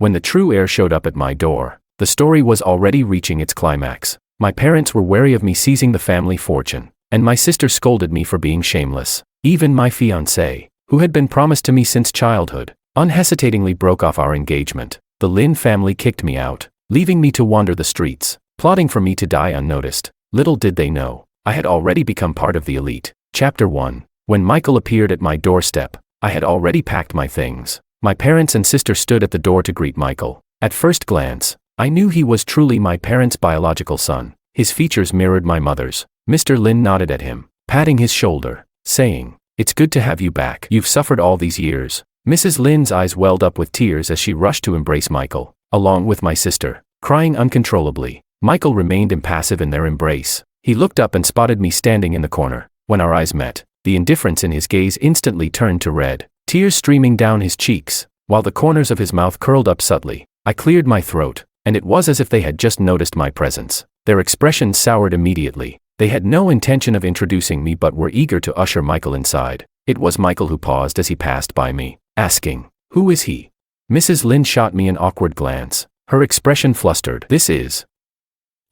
When the true heir showed up at my door, the story was already reaching its climax. My parents were wary of me seizing the family fortune, and my sister scolded me for being shameless. Even my fiancée, who had been promised to me since childhood, unhesitatingly broke off our engagement. The Lin family kicked me out, leaving me to wander the streets, plotting for me to die unnoticed. Little did they know, I had already become part of the elite. Chapter 1. When Michael appeared at my doorstep, I had already packed my things. My parents and sister stood at the door to greet Michael. At first glance, I knew he was truly my parents' biological son. His features mirrored my mother's. Mr. Lin nodded at him, patting his shoulder, saying, "It's good to have you back. You've suffered all these years." Mrs. Lin's eyes welled up with tears as she rushed to embrace Michael, along with my sister, crying uncontrollably. Michael remained impassive in their embrace. He looked up and spotted me standing in the corner. When our eyes met, the indifference in his gaze instantly turned to red, tears streaming down his cheeks, while the corners of his mouth curled up subtly. I cleared my throat, and it was as if they had just noticed my presence. Their expressions soured immediately. They had no intention of introducing me but were eager to usher Michael inside. It was Michael who paused as he passed by me, asking, "Who is he?" Mrs. Lin shot me an awkward glance, her expression flustered. "This is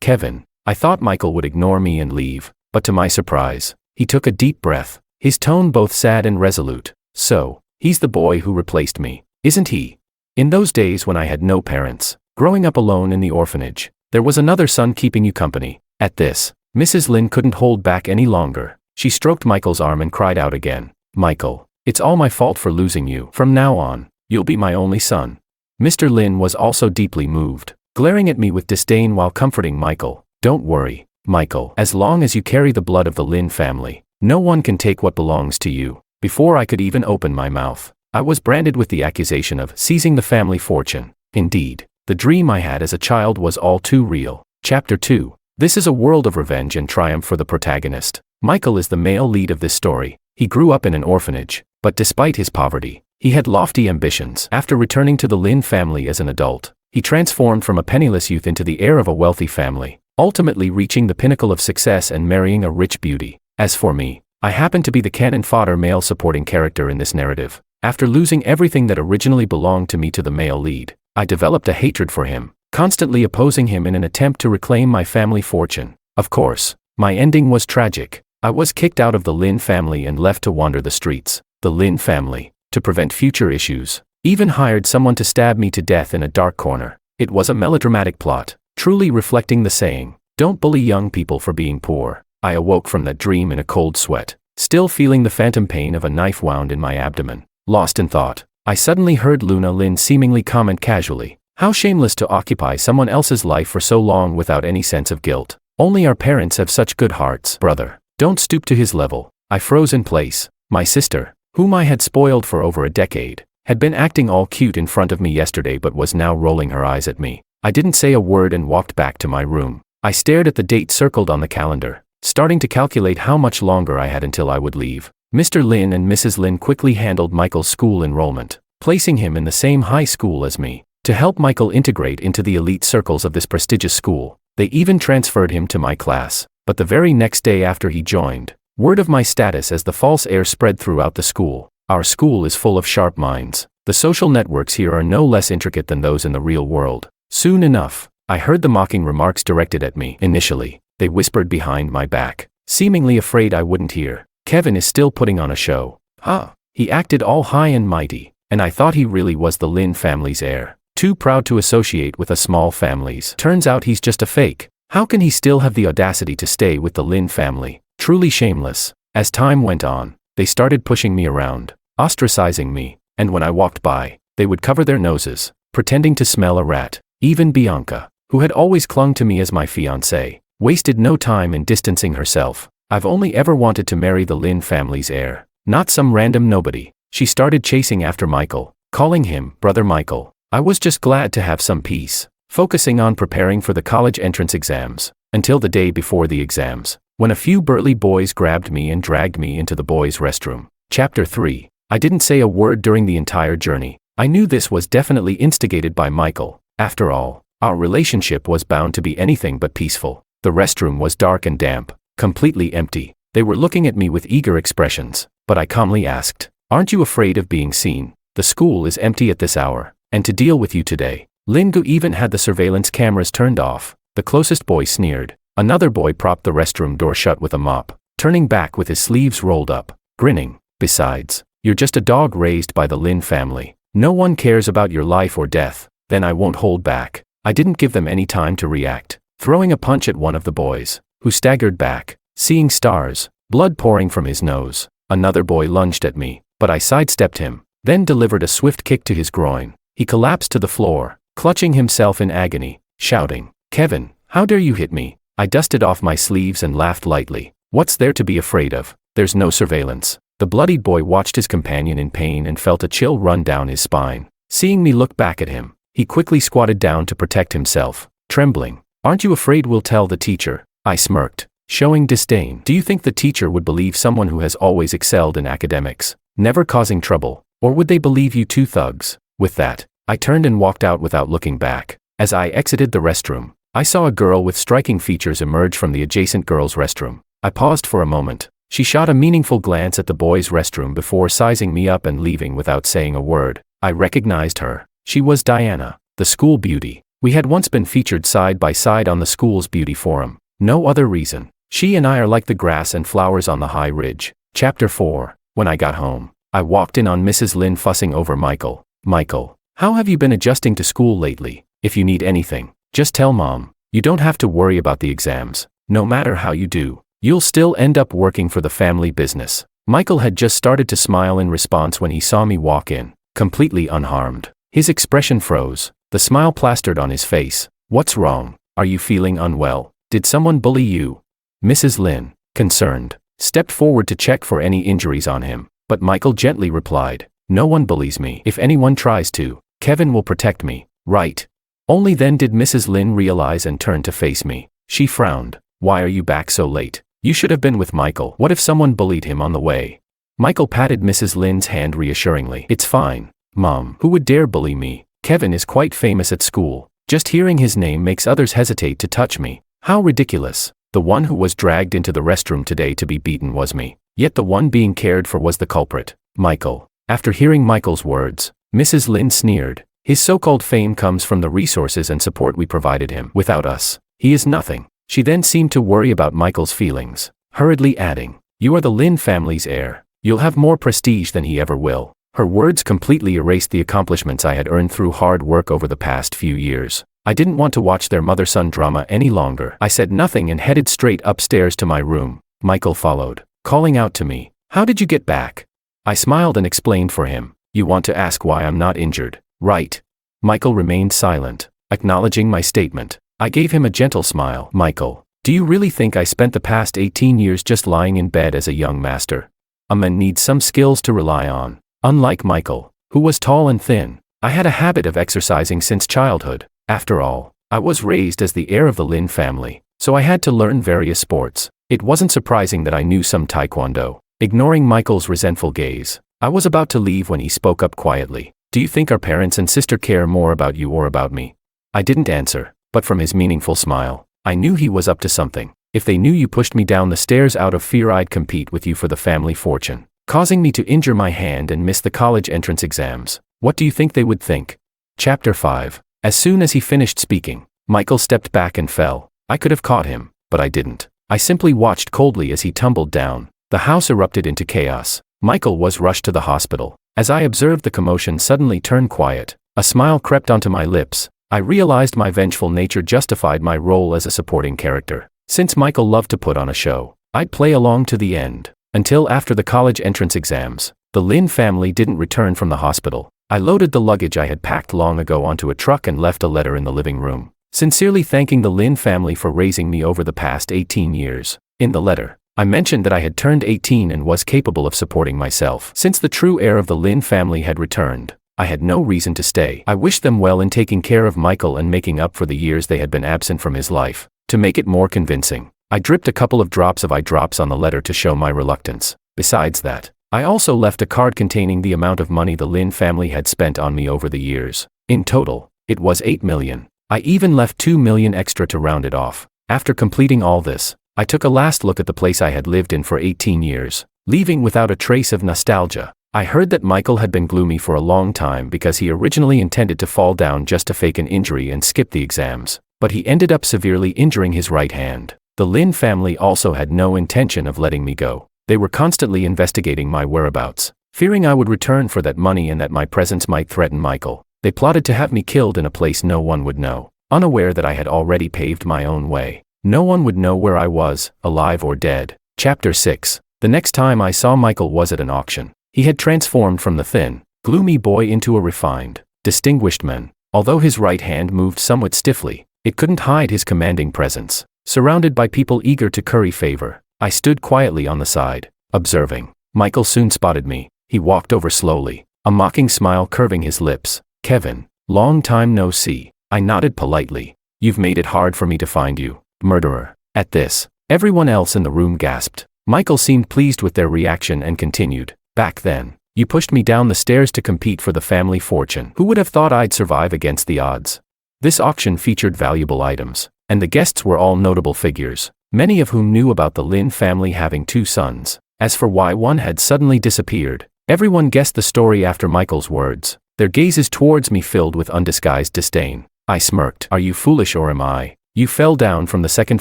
Kevin." I thought Michael would ignore me and leave, but to my surprise, he took a deep breath, his tone both sad and resolute. "So, he's the boy who replaced me, isn't he?" In those days when I had no parents, growing up alone in the orphanage, there was another son keeping you company. At this, Mrs. Lin couldn't hold back any longer. She stroked Michael's arm and cried out again, "Michael, it's all my fault for losing you. From now on, you'll be my only son." Mr. Lin was also deeply moved, glaring at me with disdain while comforting Michael. "Don't worry, Michael. As long as you carry the blood of the Lin family, no one can take what belongs to you." Before I could even open my mouth, I was branded with the accusation of seizing the family fortune. Indeed, the dream I had as a child was all too real. Chapter 2. This is a world of revenge and triumph for the protagonist. Michael is the male lead of this story. He grew up in an orphanage, but despite his poverty, he had lofty ambitions. After returning to the Lin family as an adult, he transformed from a penniless youth into the heir of a wealthy family, ultimately reaching the pinnacle of success and marrying a rich beauty. As for me, I happen to be the cannon fodder male supporting character in this narrative. After losing everything that originally belonged to me to the male lead, I developed a hatred for him, constantly opposing him in an attempt to reclaim my family fortune. Of course, my ending was tragic. I was kicked out of the Lin family and left to wander the streets. The Lin family, to prevent future issues, even hired someone to stab me to death in a dark corner. It was a melodramatic plot, truly reflecting the saying, "Don't bully young people for being poor." I awoke from that dream in a cold sweat, still feeling the phantom pain of a knife wound in my abdomen. Lost in thought, I suddenly heard Luna Lin seemingly comment casually, "How shameless to occupy someone else's life for so long without any sense of guilt. Only our parents have such good hearts. Brother, don't stoop to his level." I froze in place. My sister, whom I had spoiled for over a decade, had been acting all cute in front of me yesterday but was now rolling her eyes at me. I didn't say a word and walked back to my room. I stared at the date circled on the calendar, starting to calculate how much longer I had until I would leave. Mr. Lin and Mrs. Lin quickly handled Michael's school enrollment, placing him in the same high school as me. To help Michael integrate into the elite circles of this prestigious school, they even transferred him to my class. But the very next day after he joined, word of my status as the false heir spread throughout the school. Our school is full of sharp minds. The social networks here are no less intricate than those in the real world. Soon enough, I heard the mocking remarks directed at me. Initially, they whispered behind my back, seemingly afraid I wouldn't hear. "Kevin is still putting on a show. Huh?" He acted all high and mighty, and I thought he really was the Lin family's heir. Too proud to associate with a small family's. Turns out he's just a fake. How can he still have the audacity to stay with the Lin family? Truly shameless. As time went on, they started pushing me around, ostracizing me, and when I walked by, they would cover their noses, pretending to smell a rat. Even Bianca, who had always clung to me as my fiancée, wasted no time in distancing herself. "I've only ever wanted to marry the Lin family's heir, not some random nobody." She started chasing after Michael, calling him Brother Michael. I was just glad to have some peace, focusing on preparing for the college entrance exams, until the day before the exams, when a few burly boys grabbed me and dragged me into the boys' restroom. Chapter 3. I didn't say a word during the entire journey. I knew this was definitely instigated by Michael. After all, our relationship was bound to be anything but peaceful. The restroom was dark and damp, completely empty. They were looking at me with eager expressions, but I calmly asked, "Aren't you afraid of being seen? The school is empty at this hour." and to deal with you today. Lingu even had the surveillance cameras turned off. The closest boy sneered. Another boy propped the restroom door shut with a mop, turning back with his sleeves rolled up, grinning. Besides, you're just a dog raised by the Lin family. No one cares about your life or death. Then I won't hold back. I didn't give them any time to react, throwing a punch at one of the boys, who staggered back, seeing stars, blood pouring from his nose. Another boy lunged at me, but I sidestepped him, then delivered a swift kick to his groin. He collapsed to the floor, clutching himself in agony, shouting, "Kevin, how dare you hit me?" I dusted off my sleeves and laughed lightly. What's there to be afraid of? There's no surveillance. The bloodied boy watched his companion in pain and felt a chill run down his spine. Seeing me look back at him, he quickly squatted down to protect himself, trembling. "Aren't you afraid we'll tell the teacher?" I smirked, showing disdain. "Do you think the teacher would believe someone who has always excelled in academics, never causing trouble, or would they believe you two thugs?" With that, I turned and walked out without looking back. As I exited the restroom, I saw a girl with striking features emerge from the adjacent girls' restroom. I paused for a moment. She shot a meaningful glance at the boys' restroom before sizing me up and leaving without saying a word. I recognized her. She was Diana, the school beauty. We had once been featured side by side on the school's beauty forum. No other reason. She and I are like the grass and flowers on the high ridge. Chapter 4. When I got home, I walked in on Mrs. Lin fussing over Michael. "Michael, how have you been adjusting to school lately? If you need anything, just tell Mom. You don't have to worry about the exams. No matter how you do, you'll still end up working for the family business." Michael had just started to smile in response when he saw me walk in, completely unharmed. His expression froze, the smile plastered on his face. "What's wrong? Are you feeling unwell? Did someone bully you?" Mrs. Lin, concerned, stepped forward to check for any injuries on him, but Michael gently replied, "No one bullies me. If anyone tries to, Kevin will protect me, right?" Only then did Mrs. Lin realize and turn to face me. She frowned. "Why are you back so late? You should have been with Michael. What if someone bullied him on the way?" Michael patted Mrs. Lin's hand reassuringly. "It's fine, Mom. Who would dare bully me? Kevin is quite famous at school. Just hearing his name makes others hesitate to touch me." How ridiculous. The one who was dragged into the restroom today to be beaten was me. Yet the one being cared for was the culprit, Michael. After hearing Michael's words, Mrs. Lin sneered. "His so-called fame comes from the resources and support we provided him. Without us, he is nothing." She then seemed to worry about Michael's feelings, hurriedly adding, "You are the Lin family's heir. You'll have more prestige than he ever will." Her words completely erased the accomplishments I had earned through hard work over the past few years. I didn't want to watch their mother-son drama any longer. I said nothing and headed straight upstairs to my room. Michael followed, calling out to me, "How did you get back?" I smiled and explained for him. "You want to ask why I'm not injured, right?" Michael remained silent, acknowledging my statement. I gave him a gentle smile. "Michael, do you really think I spent the past 18 years just lying in bed as a young master? A man needs some skills to rely on." Unlike Michael, who was tall and thin, I had a habit of exercising since childhood. After all, I was raised as the heir of the Lin family, so I had to learn various sports. It wasn't surprising that I knew some taekwondo. Ignoring Michael's resentful gaze, I was about to leave when he spoke up quietly. "Do you think our parents and sister care more about you or about me?" I didn't answer, but from his meaningful smile, I knew he was up to something. "If they knew you pushed me down the stairs out of fear I'd compete with you for the family fortune, causing me to injure my hand and miss the college entrance exams, what do you think they would think?" Chapter 5. As soon as he finished speaking, Michael stepped back and fell. I could have caught him, but I didn't. I simply watched coldly as he tumbled down. The house erupted into chaos. Michael was rushed to the hospital. As I observed the commotion suddenly turn quiet, a smile crept onto my lips. I realized my vengeful nature justified my role as a supporting character. Since Michael loved to put on a show, I'd play along to the end. Until after the college entrance exams, the Lin family didn't return from the hospital. I loaded the luggage I had packed long ago onto a truck and left a letter in the living room, sincerely thanking the Lin family for raising me over the past 18 years. In the letter, I mentioned that I had turned 18 and was capable of supporting myself. Since the true heir of the Lin family had returned, I had no reason to stay. I wished them well in taking care of Michael and making up for the years they had been absent from his life. To make it more convincing, I dripped a couple of drops of eye drops on the letter to show my reluctance. Besides that, I also left a card containing the amount of money the Lin family had spent on me over the years. In total, it was 8 million. I even left 2 million extra to round it off. After completing all this, I took a last look at the place I had lived in for 18 years, leaving without a trace of nostalgia. I heard that Michael had been gloomy for a long time because he originally intended to fall down just to fake an injury and skip the exams, but he ended up severely injuring his right hand. The Lin family also had no intention of letting me go. They were constantly investigating my whereabouts, fearing I would return for that money and that my presence might threaten Michael. They plotted to have me killed in a place no one would know, unaware that I had already paved my own way. No one would know where I was, alive or dead. Chapter 6. The next time I saw Michael was at an auction. He had transformed from the thin, gloomy boy into a refined, distinguished man. Although his right hand moved somewhat stiffly, it couldn't hide his commanding presence. Surrounded by people eager to curry favor, I stood quietly on the side, observing. Michael soon spotted me. He walked over slowly, a mocking smile curving his lips. "Kevin, long time no see." I nodded politely. "You've made it hard for me to find you, murderer." At this, everyone else in the room gasped. Michael seemed pleased with their reaction and continued. "Back then, you pushed me down the stairs to compete for the family fortune. Who would have thought I'd survive against the odds?" This auction featured valuable items, and the guests were all notable figures, many of whom knew about the Lin family having 2 sons. As for why one had suddenly disappeared, everyone guessed the story after Michael's words, their gazes towards me filled with undisguised disdain. I smirked. "Are you foolish or am I? You fell down from the 2nd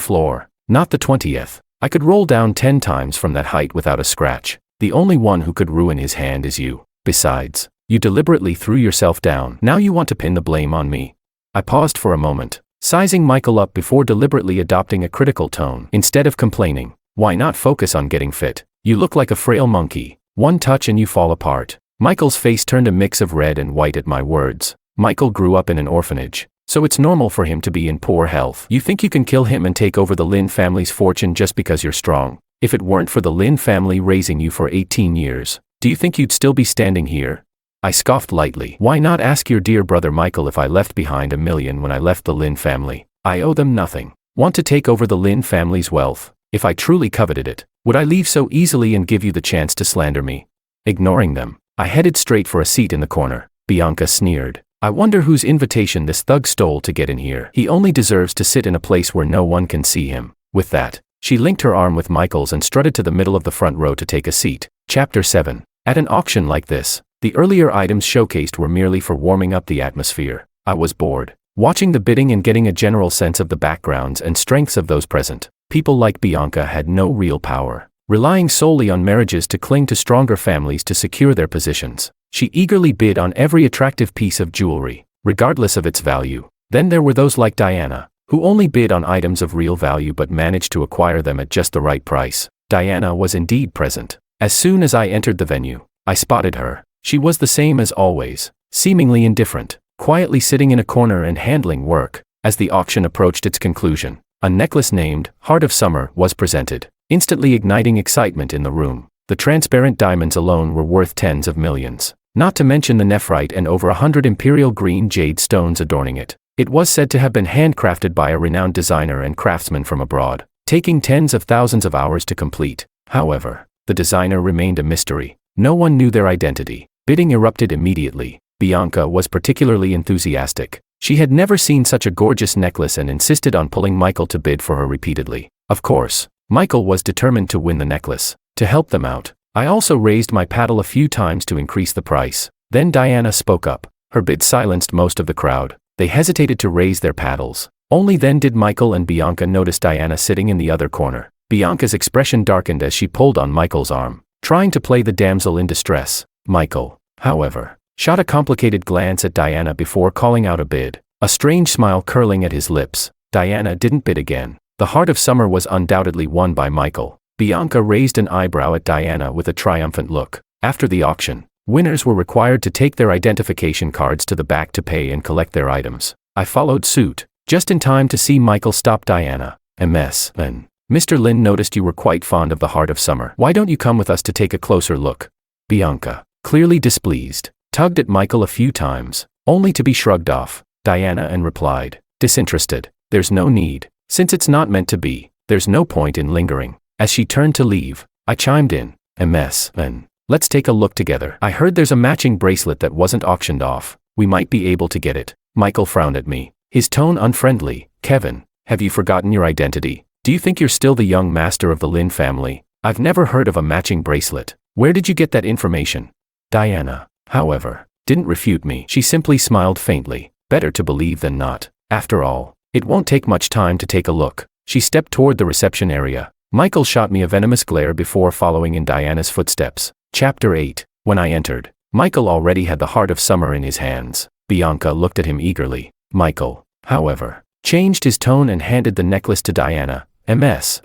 floor, not the 20th. I could roll down 10 times from that height without a scratch. The only one who could ruin his hand is you. Besides, you deliberately threw yourself down. Now you want to pin the blame on me." I paused for a moment, sizing Michael up before deliberately adopting a critical tone. Instead of complaining, "Why not focus on getting fit? You look like a frail monkey. One touch and you fall apart." Michael's face turned a mix of red and white at my words. Michael grew up in an orphanage, so it's normal for him to be in poor health. You think you can kill him and take over the Lin family's fortune just because you're strong? If it weren't for the Lin family raising you for 18 years, do you think you'd still be standing here? I scoffed lightly. Why not ask your dear brother Michael if I left behind $1 million when I left the Lin family? I owe them nothing. Want to take over the Lin family's wealth? If I truly coveted it, would I leave so easily and give you the chance to slander me? Ignoring them, I headed straight for a seat in the corner. Bianca sneered. "I wonder whose invitation this thug stole to get in here. He only deserves to sit in a place where no one can see him." With that, she linked her arm with Michael's and strutted to the middle of the front row to take a seat. Chapter 7. At an auction like this, the earlier items showcased were merely for warming up the atmosphere. I was bored, watching the bidding and getting a general sense of the backgrounds and strengths of those present. People like Bianca had no real power, relying solely on marriages to cling to stronger families to secure their positions. She eagerly bid on every attractive piece of jewelry, regardless of its value. Then there were those like Diana, who only bid on items of real value but managed to acquire them at just the right price. Diana was indeed present. As soon as I entered the venue, I spotted her. She was the same as always, seemingly indifferent, quietly sitting in a corner and handling work. As the auction approached its conclusion, a necklace named Heart of Summer was presented, instantly igniting excitement in the room. The transparent diamonds alone were worth tens of millions, not to mention the nephrite and over 100 imperial green jade stones adorning it. It was said to have been handcrafted by a renowned designer and craftsman from abroad, taking tens of thousands of hours to complete. However, the designer remained a mystery. No one knew their identity. Bidding erupted immediately. Bianca was particularly enthusiastic. She had never seen such a gorgeous necklace and insisted on pulling Michael to bid for her repeatedly. Of course, Michael was determined to win the necklace. To help them out, I also raised my paddle a few times to increase the price. Then Diana spoke up. Her bid silenced most of the crowd. They hesitated to raise their paddles. Only then did Michael and Bianca notice Diana sitting in the other corner. Bianca's expression darkened as she pulled on Michael's arm, trying to play the damsel in distress. Michael, however, shot a complicated glance at Diana before calling out a bid, a strange smile curling at his lips. Diana didn't bid again. The Heart of Summer was undoubtedly won by Michael. Bianca raised an eyebrow at Diana with a triumphant look. After the auction, winners were required to take their identification cards to the back to pay and collect their items. I followed suit, just in time to see Michael stop Diana. "MS, Lin. Mr. Lin noticed you were quite fond of the Heart of Summer. Why don't you come with us to take a closer look?" Bianca, clearly displeased, tugged at Michael a few times, only to be shrugged off. Diana and replied, disinterested, "There's no need. Since it's not meant to be, there's no point in lingering." As she turned to leave, I chimed in, "MS, Lin. Let's take a look together. I heard there's a matching bracelet that wasn't auctioned off. We might be able to get it." Michael frowned at me, his tone unfriendly. "Kevin, have you forgotten your identity? Do you think you're still the young master of the Lin family? I've never heard of a matching bracelet. Where did you get that information?" Diana, however, didn't refute me. She simply smiled faintly. Better to believe than not. After all, it won't take much time to take a look. She stepped toward the reception area. Michael shot me a venomous glare before following in Diana's footsteps. Chapter 8. When I entered, Michael already had the heart of summer in his hands. Bianca looked at him eagerly. Michael, however, changed his tone and handed the necklace to Diana. "Ms.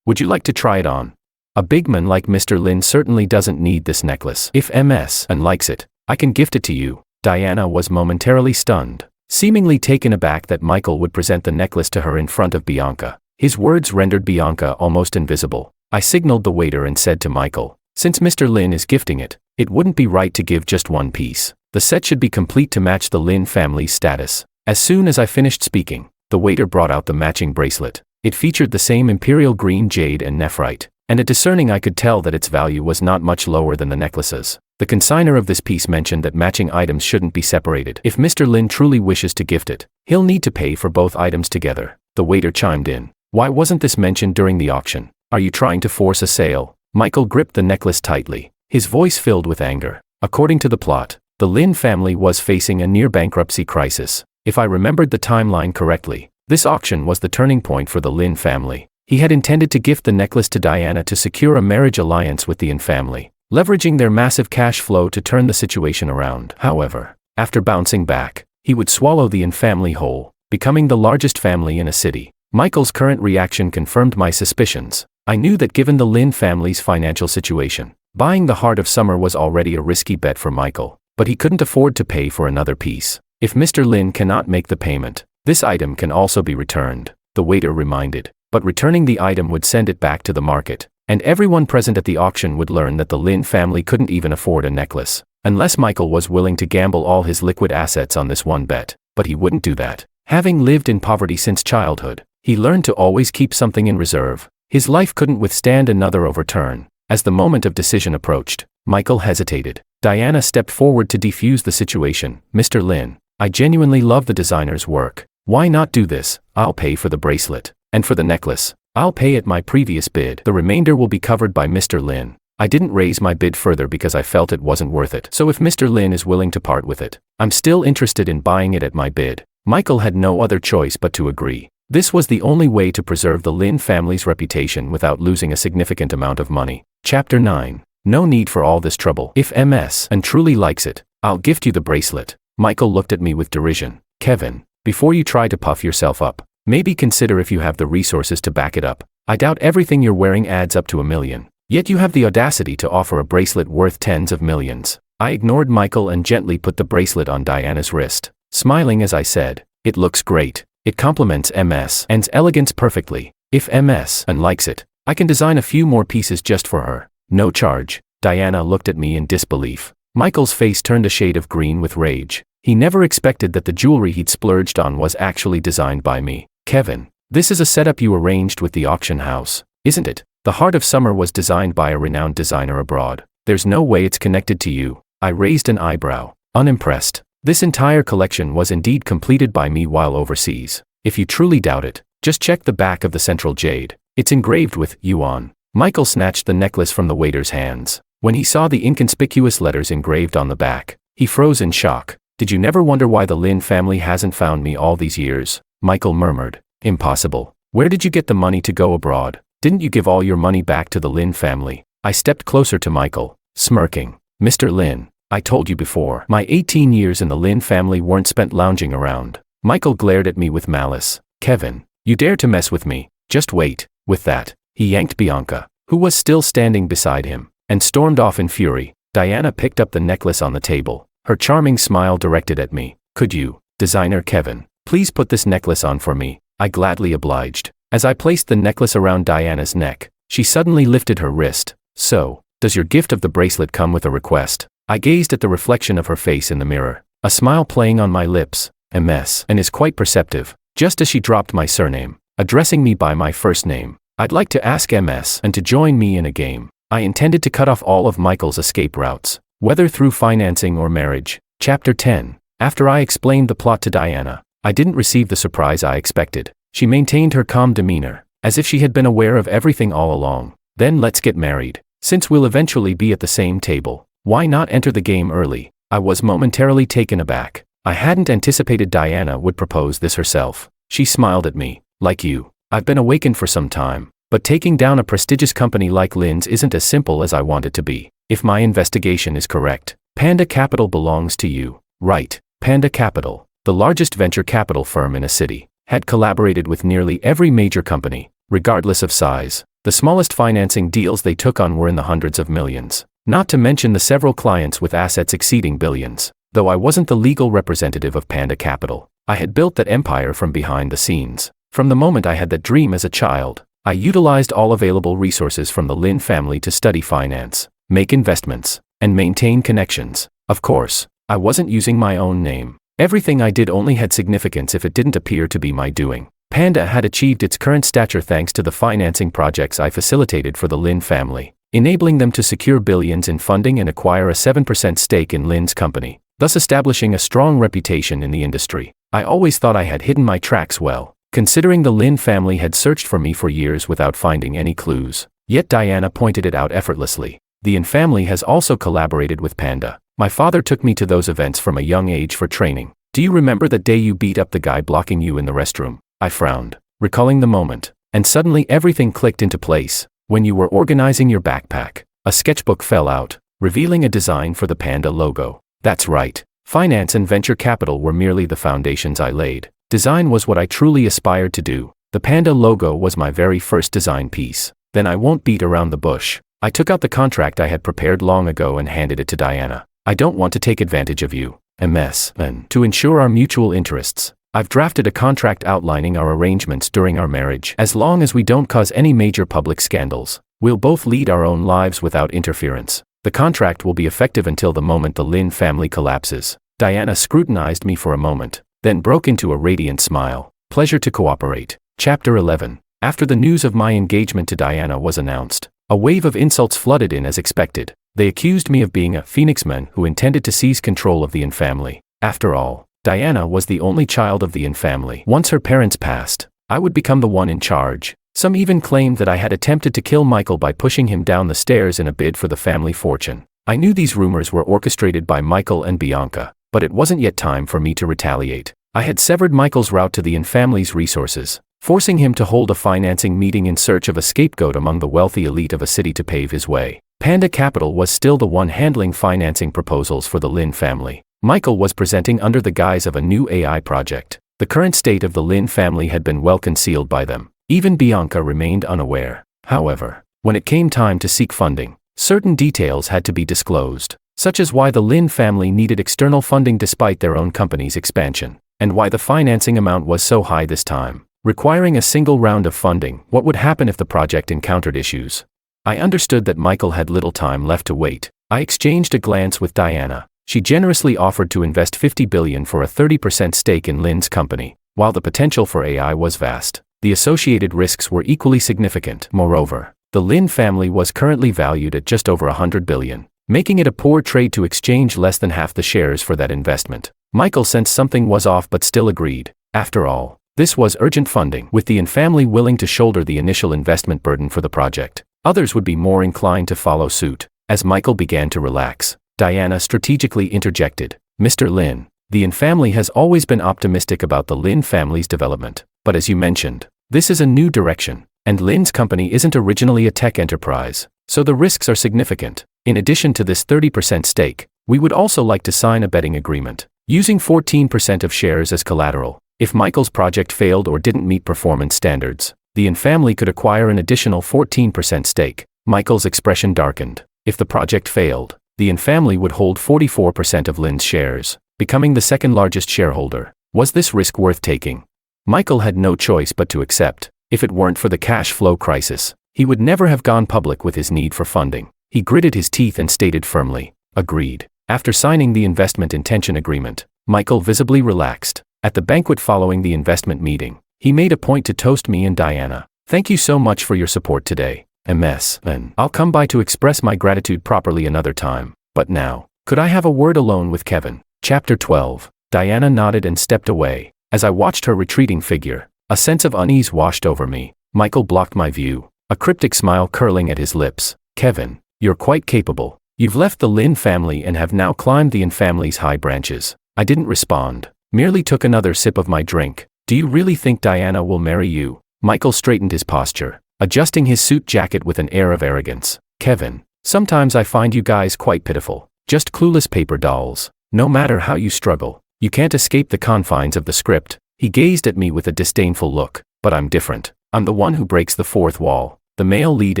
would you like to try it on? A big man like Mr. Lin certainly doesn't need this necklace. If Ms. likes it, I can gift it to you." Diana was momentarily stunned, seemingly taken aback that Michael would present the necklace to her in front of Bianca. His words rendered Bianca almost invisible. I signaled the waiter and said to Michael, "Since Mr. Lin is gifting it, it wouldn't be right to give just one piece. The set should be complete to match the Lin family's status." As soon as I finished speaking, the waiter brought out the matching bracelet. It featured the same imperial green jade and nephrite, and a discerning eye could tell that its value was not much lower than the necklace's. The consignor of this piece mentioned that matching items shouldn't be separated. If Mr. Lin truly wishes to gift it, he'll need to pay for both items together. The waiter chimed in. "Why wasn't this mentioned during the auction? Are you trying to force a sale?" Michael gripped the necklace tightly, his voice filled with anger. According to the plot, the Lin family was facing a near-bankruptcy crisis. If I remembered the timeline correctly, this auction was the turning point for the Lin family. He had intended to gift the necklace to Diana to secure a marriage alliance with the Lin family, leveraging their massive cash flow to turn the situation around. However, after bouncing back, he would swallow the Lin family whole, becoming the largest family in a city. Michael's current reaction confirmed my suspicions. I knew that given the Lin family's financial situation, buying the Heart of Summer was already a risky bet for Michael, but he couldn't afford to pay for another piece. If Mr. Lin cannot make the payment, this item can also be returned, the waiter reminded, but returning the item would send it back to the market, and everyone present at the auction would learn that the Lin family couldn't even afford a necklace, unless Michael was willing to gamble all his liquid assets on this one bet, but he wouldn't do that. Having lived in poverty since childhood, he learned to always keep something in reserve. His life couldn't withstand another overturn. As the moment of decision approached, Michael hesitated. Diana stepped forward to defuse the situation. "Mr. Lin, I genuinely love the designer's work. Why not do this? I'll pay for the bracelet. And for the necklace, I'll pay at my previous bid. The remainder will be covered by Mr. Lin." I didn't raise my bid further because I felt it wasn't worth it. So if Mr. Lin is willing to part with it, I'm still interested in buying it at my bid. Michael had no other choice but to agree. This was the only way to preserve the Lin family's reputation without losing a significant amount of money. Chapter 9. No need for all this trouble. If Ms. truly likes it, I'll gift you the bracelet. Michael looked at me with derision. "Kevin, before you try to puff yourself up, maybe consider if you have the resources to back it up. I doubt everything you're wearing adds up to $1 million. Yet you have the audacity to offer a bracelet worth tens of millions." I ignored Michael and gently put the bracelet on Diana's wrist, smiling as I said, "It looks great. It complements Ms.'s elegance perfectly. If Ms. likes it, I can design a few more pieces just for her. No charge." Diana looked at me in disbelief. Michael's face turned a shade of green with rage. He never expected that the jewelry he'd splurged on was actually designed by me. "Kevin, this is a setup you arranged with the auction house, isn't it? The Heart of Summer was designed by a renowned designer abroad. There's no way it's connected to you." I raised an eyebrow, unimpressed. This entire collection was indeed completed by me while overseas. If you truly doubt it, just check the back of the central jade. It's engraved with Yuan. Michael snatched the necklace from the waiter's hands. When he saw the inconspicuous letters engraved on the back, he froze in shock. "Did you never wonder why the Lin family hasn't found me all these years?" Michael murmured. "Impossible. Where did you get the money to go abroad? Didn't you give all your money back to the Lin family?" I stepped closer to Michael, smirking. "Mr. Lin, I told you before, my 18 years in the Lin family weren't spent lounging around." Michael glared at me with malice. "Kevin, you dare to mess with me? Just wait." With that, he yanked Bianca, who was still standing beside him, and stormed off in fury. Diana picked up the necklace on the table, her charming smile directed at me. "Could you, designer Kevin, please put this necklace on for me?" I gladly obliged. As I placed the necklace around Diana's neck, she suddenly lifted her wrist. "So, does your gift of the bracelet come with a request?" I gazed at the reflection of her face in the mirror, a smile playing on my lips. "Ms. is quite perceptive," just as she dropped my surname, addressing me by my first name. "I'd like to ask Ms. to join me in a game." I intended to cut off all of Michael's escape routes, whether through financing or marriage. Chapter 10. After I explained the plot to Diana, I didn't receive the surprise I expected. She maintained her calm demeanor, as if she had been aware of everything all along. "Then let's get married. Since we'll eventually be at the same table, Why not enter the game early? I was momentarily taken aback. I hadn't anticipated Diana would propose this herself. She smiled at me. Like you, I've been awakened for some time, but taking down a prestigious company like Lynn's isn't as simple as I want it to be. If my investigation is correct, Panda Capital belongs to you. Right. Panda Capital, the largest venture capital firm in a city, had collaborated with nearly every major company, regardless of size. The smallest financing deals they took on were in the hundreds of millions, not to mention the several clients with assets exceeding billions. Though I wasn't the legal representative of Panda Capital, I had built that empire from behind the scenes. From the moment I had that dream as a child, I utilized all available resources from the Lynn family to study finance, make investments, and maintain connections. Of course, I wasn't using my own name. Everything I did only had significance if it didn't appear to be my doing. Panda had achieved its current stature thanks to the financing projects I facilitated for the Lynn family, enabling them to secure billions in funding and acquire a 7% stake in Lynn's company, thus establishing a strong reputation in the industry. I always thought I had hidden my tracks well, considering the Lynn family had searched for me for years without finding any clues. Yet Diana pointed it out effortlessly. The Lynn family has also collaborated with Panda. My father took me to those events from a young age for training. Do you remember that day you beat up the guy blocking you in the restroom? I frowned, recalling the moment, and suddenly everything clicked into place. When you were organizing your backpack, a sketchbook fell out, revealing a design for the Panda logo. That's right. Finance and venture capital were merely the foundations I laid. Design was what I truly aspired to do. The Panda logo was my very first design piece. Then I won't beat around the bush. I took out the contract I had prepared long ago and handed it to Diana. I don't want to take advantage of you, MS, and to ensure our mutual interests, I've drafted a contract outlining our arrangements during our marriage. As long as we don't cause any major public scandals, we'll both lead our own lives without interference. The contract will be effective until the moment the Lynn family collapses. Diana scrutinized me for a moment, then broke into a radiant smile. Pleasure to cooperate. Chapter 11. After the news of my engagement to Diana was announced, a wave of insults flooded in as expected. They accused me of being a phoenixman who intended to seize control of the Yin family. After all, Diana was the only child of the Yin family. Once her parents passed, I would become the one in charge. Some even claimed that I had attempted to kill Michael by pushing him down the stairs in a bid for the family fortune. I knew these rumors were orchestrated by Michael and Bianca, but it wasn't yet time for me to retaliate. I had severed Michael's route to the Yin family's resources, forcing him to hold a financing meeting in search of a scapegoat among the wealthy elite of a city to pave his way. Panda Capital was still the one handling financing proposals for the Lynn family. Michael was presenting under the guise of a new AI project. The current state of the Lynn family had been well concealed by them. Even Bianca remained unaware. However, when it came time to seek funding, certain details had to be disclosed, such as why the Lynn family needed external funding despite their own company's expansion, and why the financing amount was so high this time, requiring a single round of funding. What would happen if the project encountered issues? I understood that Michael had little time left to wait. I exchanged a glance with Diana. She generously offered to invest $50 billion for a 30% stake in Lynn's company. While the potential for AI was vast, the associated risks were equally significant. Moreover, the Lynn family was currently valued at just over $100 billion, making it a poor trade to exchange less than half the shares for that investment. Michael sensed something was off but still agreed. After all, this was urgent funding. With the Yin family willing to shoulder the initial investment burden for the project, others would be more inclined to follow suit. As Michael began to relax, Diana strategically interjected. Mr. Lynn, the Yin family has always been optimistic about the Lynn family's development, but as you mentioned, this is a new direction, and Lynn's company isn't originally a tech enterprise, so the risks are significant. In addition to this 30% stake, we would also like to sign a betting agreement, using 14% of shares as collateral. If Michael's project failed or didn't meet performance standards, the Yin family could acquire an additional 14% stake. Michael's expression darkened. If the project failed, the Yin family would hold 44% of Lynn's shares, becoming the second largest shareholder. Was this risk worth taking? Michael had no choice but to accept. If it weren't for the cash flow crisis, he would never have gone public with his need for funding. He gritted his teeth and stated firmly, agreed. After signing the investment intention agreement, Michael visibly relaxed. At the banquet following the investment meeting, he made a point to toast me and Diana. Thank you so much for your support today, MS, and I'll come by to express my gratitude properly another time. But now, could I have a word alone with Kevin? Chapter 12. Diana nodded and stepped away. As I watched her retreating figure, a sense of unease washed over me. Michael blocked my view, a cryptic smile curling at his lips. Kevin, you're quite capable. You've left the Lin family and have now climbed the Yin family's high branches. I didn't respond, merely took another sip of my drink. Do you really think Diana will marry you? Michael straightened his posture, adjusting his suit jacket with an air of arrogance. Kevin, sometimes I find you guys quite pitiful. Just clueless paper dolls. No matter how you struggle, you can't escape the confines of the script. He gazed at me with a disdainful look. But I'm different. I'm the one who breaks the fourth wall. The male lead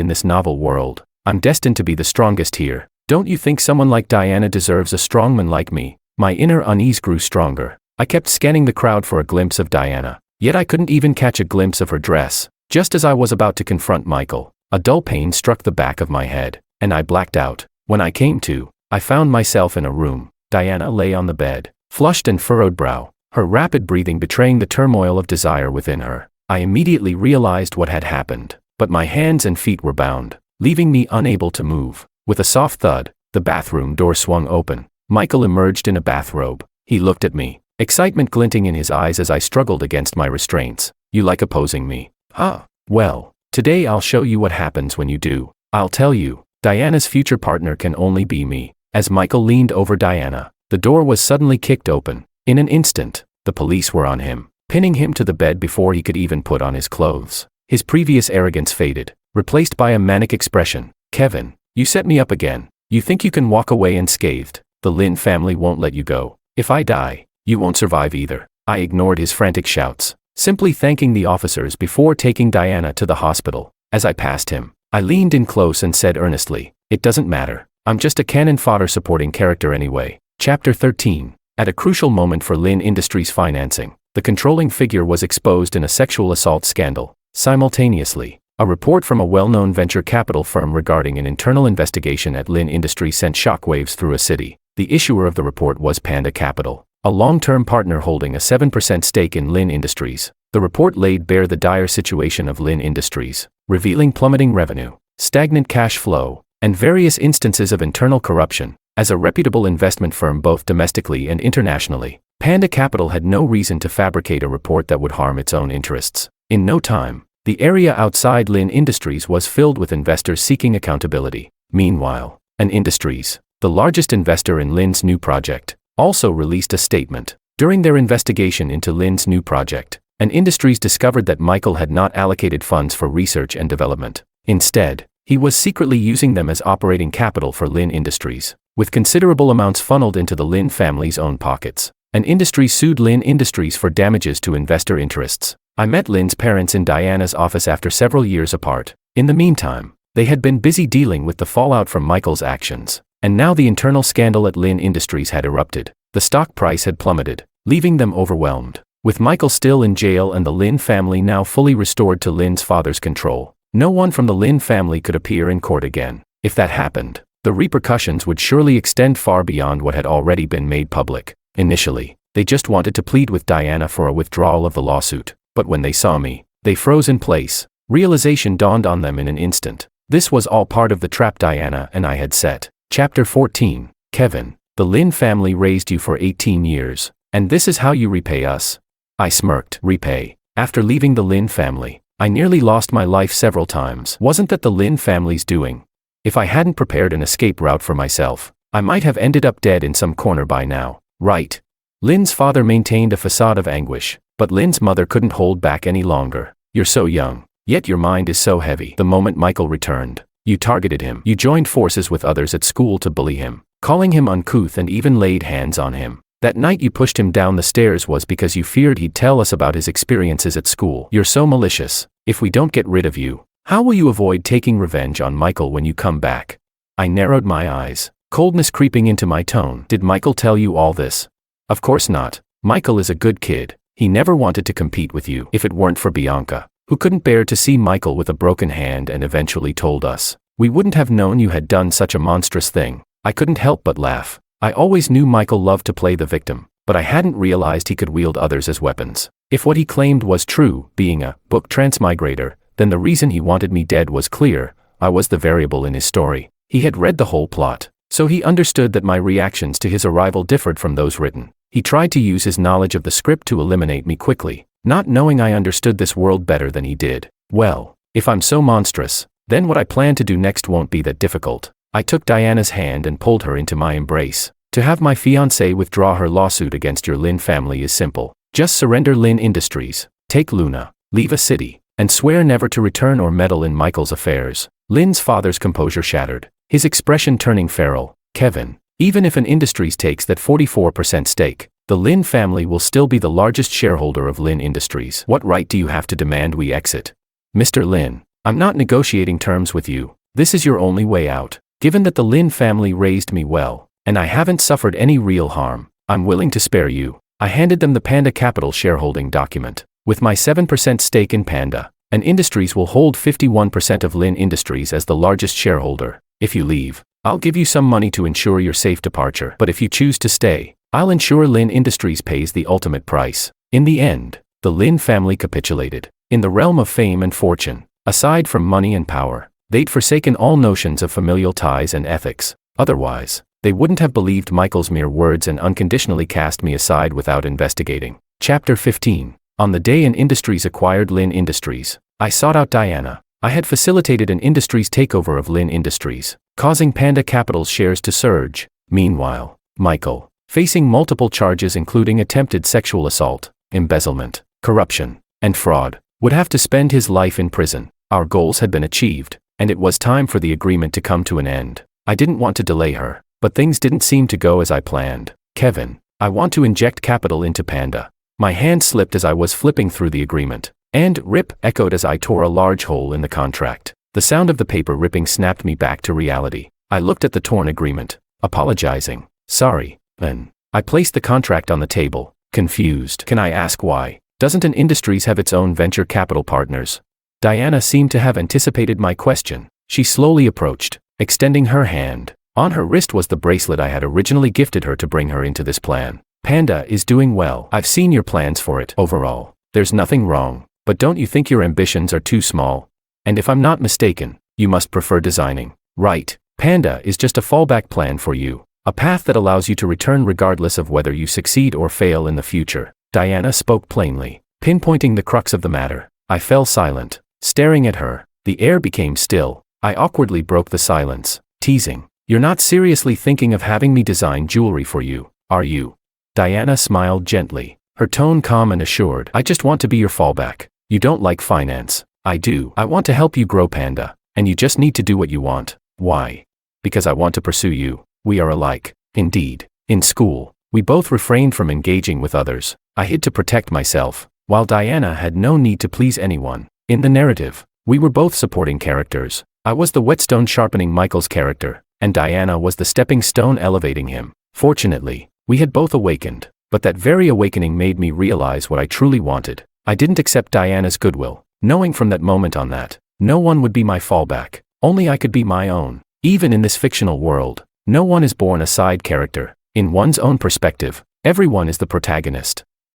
in this novel world. I'm destined to be the strongest here. Don't you think someone like Diana deserves a strongman like me? My inner unease grew stronger. I kept scanning the crowd for a glimpse of Diana. Yet I couldn't even catch a glimpse of her dress. Just as I was about to confront Michael, a dull pain struck the back of my head, and I blacked out. When I came to, I found myself in a room. Diana lay on the bed, flushed and furrowed brow, her rapid breathing betraying the turmoil of desire within her. I immediately realized what had happened, but my hands and feet were bound, leaving me unable to move. With a soft thud, the bathroom door swung open. Michael emerged in a bathrobe. He looked at me, excitement glinting in his eyes as I struggled against my restraints. You like opposing me? Huh? Well, today I'll show you what happens when you do. I'll tell you, Diana's future partner can only be me. As Michael leaned over Diana, the door was suddenly kicked open. In an instant, the police were on him, pinning him to the bed before he could even put on his clothes. His previous arrogance faded, replaced by a manic expression. Kevin, you set me up again. You think you can walk away unscathed? The Lin family won't let you go. If I die, you won't survive either. I ignored his frantic shouts, simply thanking the officers before taking Diana to the hospital. As I passed him, I leaned in close and said earnestly, it doesn't matter. I'm just a cannon fodder supporting character anyway. Chapter 13. At a crucial moment for Lin Industries financing, the controlling figure was exposed in a sexual assault scandal. Simultaneously, a report from a well-known venture capital firm regarding an internal investigation at Lin Industries sent shockwaves through a city. The issuer of the report was Panda Capital, a long-term partner holding a 7% stake in Lin Industries. The report laid bare the dire situation of Lin Industries, revealing plummeting revenue, stagnant cash flow, and various instances of internal corruption. As a reputable investment firm both domestically and internationally, Panda Capital had no reason to fabricate a report that would harm its own interests. In no time, the area outside Lin Industries was filled with investors seeking accountability. Meanwhile, An Industries, the largest investor in Lin's new project, also released a statement. During their investigation into Lin's new project, An Industries discovered that Michael had not allocated funds for research and development. Instead, he was secretly using them as operating capital for Lin Industries, with considerable amounts funneled into the Lin family's own pockets. An Industries sued Lin Industries for damages to investor interests. I met Lin's parents in Diana's office after several years apart. In the meantime, they had been busy dealing with the fallout from Michael's actions, and now the internal scandal at Lin Industries had erupted. The stock price had plummeted, leaving them overwhelmed. With Michael still in jail and the Lin family now fully restored to Lin's father's control, no one from the Lin family could appear in court again. If that happened, the repercussions would surely extend far beyond what had already been made public. Initially, they just wanted to plead with Diana for a withdrawal of the lawsuit, but when they saw me, they froze in place. Realization dawned on them in an instant. This was all part of the trap Diana and I had set. Chapter 14. Kevin, the Lin family raised you for 18 years, and this is how you repay us? I smirked. Repay? After leaving the Lin family, I nearly lost my life several times. Wasn't that the Lin family's doing? If I hadn't prepared an escape route for myself, I might have ended up dead in some corner by now. Right. Lin's father maintained a facade of anguish, but Lin's mother couldn't hold back any longer. You're so young, yet your mind is so heavy. The moment Michael returned, you targeted him. You joined forces with others at school to bully him, calling him uncouth and even laid hands on him. That night you pushed him down the stairs was because you feared he'd tell us about his experiences at school. You're so malicious. If we don't get rid of you, how will you avoid taking revenge on Michael when you come back? I narrowed my eyes, coldness creeping into my tone. Did Michael tell you all this? Of course not. Michael is a good kid. He never wanted to compete with you. If it weren't for Bianca, who couldn't bear to see Michael with a broken hand and eventually told us, we wouldn't have known you had done such a monstrous thing. I couldn't help but laugh. I always knew Michael loved to play the victim, but I hadn't realized he could wield others as weapons. If what he claimed was true, being a book transmigrator, then the reason he wanted me dead was clear. I was the variable in his story. He had read the whole plot, so he understood that my reactions to his arrival differed from those written. He tried to use his knowledge of the script to eliminate me quickly, not knowing I understood this world better than he did. Well, if I'm so monstrous, then what I plan to do next won't be that difficult. I took Diana's hand and pulled her into my embrace. To have my fiancée withdraw her lawsuit against your Lin family is simple. Just surrender Lin Industries, take Luna, leave a city, and swear never to return or meddle in Michael's affairs. Lin's father's composure shattered, his expression turning feral. Kevin, even if an Industries takes that 44% stake, the Lin family will still be the largest shareholder of Lin Industries. What right do you have to demand we exit? Mr. Lin, I'm not negotiating terms with you. This is your only way out. Given that the Lin family raised me well, and I haven't suffered any real harm, I'm willing to spare you. I handed them the Panda Capital shareholding document. With my 7% stake in Panda, and Industries will hold 51% of Lin Industries as the largest shareholder. If you leave, I'll give you some money to ensure your safe departure. But if you choose to stay, I'll ensure Lin Industries pays the ultimate price. In the end, the Lin family capitulated. In the realm of fame and fortune, aside from money and power, they'd forsaken all notions of familial ties and ethics. Otherwise, they wouldn't have believed Michael's mere words and unconditionally cast me aside without investigating. Chapter 15. On the day an Industries acquired Lin Industries, I sought out Diana. I had facilitated an Industries takeover of Lin Industries, causing Panda Capital's shares to surge. Meanwhile, Michael, facing multiple charges including attempted sexual assault, embezzlement, corruption, and fraud, would have to spend his life in prison. Our goals had been achieved, and it was time for the agreement to come to an end. I didn't want to delay her, but things didn't seem to go as I planned. Kevin, I want to inject capital into Panda. My hand slipped as I was flipping through the agreement, and "rip" echoed as I tore a large hole in the contract. The sound of the paper ripping snapped me back to reality. I looked at the torn agreement, apologizing. Sorry, Lin. I placed the contract on the table, confused. Can I ask why? Doesn't an Industries have its own venture capital partners? Diana seemed to have anticipated my question. She slowly approached, extending her hand. On her wrist was the bracelet I had originally gifted her to bring her into this plan. Panda is doing well. I've seen your plans for it. Overall, there's nothing wrong. But don't you think your ambitions are too small? And if I'm not mistaken, you must prefer designing. Right. Panda is just a fallback plan for you. A path that allows you to return regardless of whether you succeed or fail in the future. Diana spoke plainly, pinpointing the crux of the matter. I fell silent, staring at her. The air became still. I awkwardly broke the silence, teasing. You're not seriously thinking of having me design jewelry for you, are you? Diana smiled gently, her tone calm and assured. I just want to be your fallback. You don't like finance. I do. I want to help you grow Panda, and you just need to do what you want. Why? Because I want to pursue you. We are alike. Indeed. In school, we both refrained from engaging with others. I hid to protect myself, while Diana had no need to please anyone. In the narrative, we were both supporting characters. I was the whetstone sharpening Michael's character, and Diana was the stepping stone elevating him. Fortunately, we had both awakened, but that very awakening made me realize what I truly wanted. I didn't accept Diana's goodwill, knowing from that moment on that no one would be my fallback, only I could be my own. Even in this fictional world, no one is born a side character. In one's own perspective, everyone is the protagonist.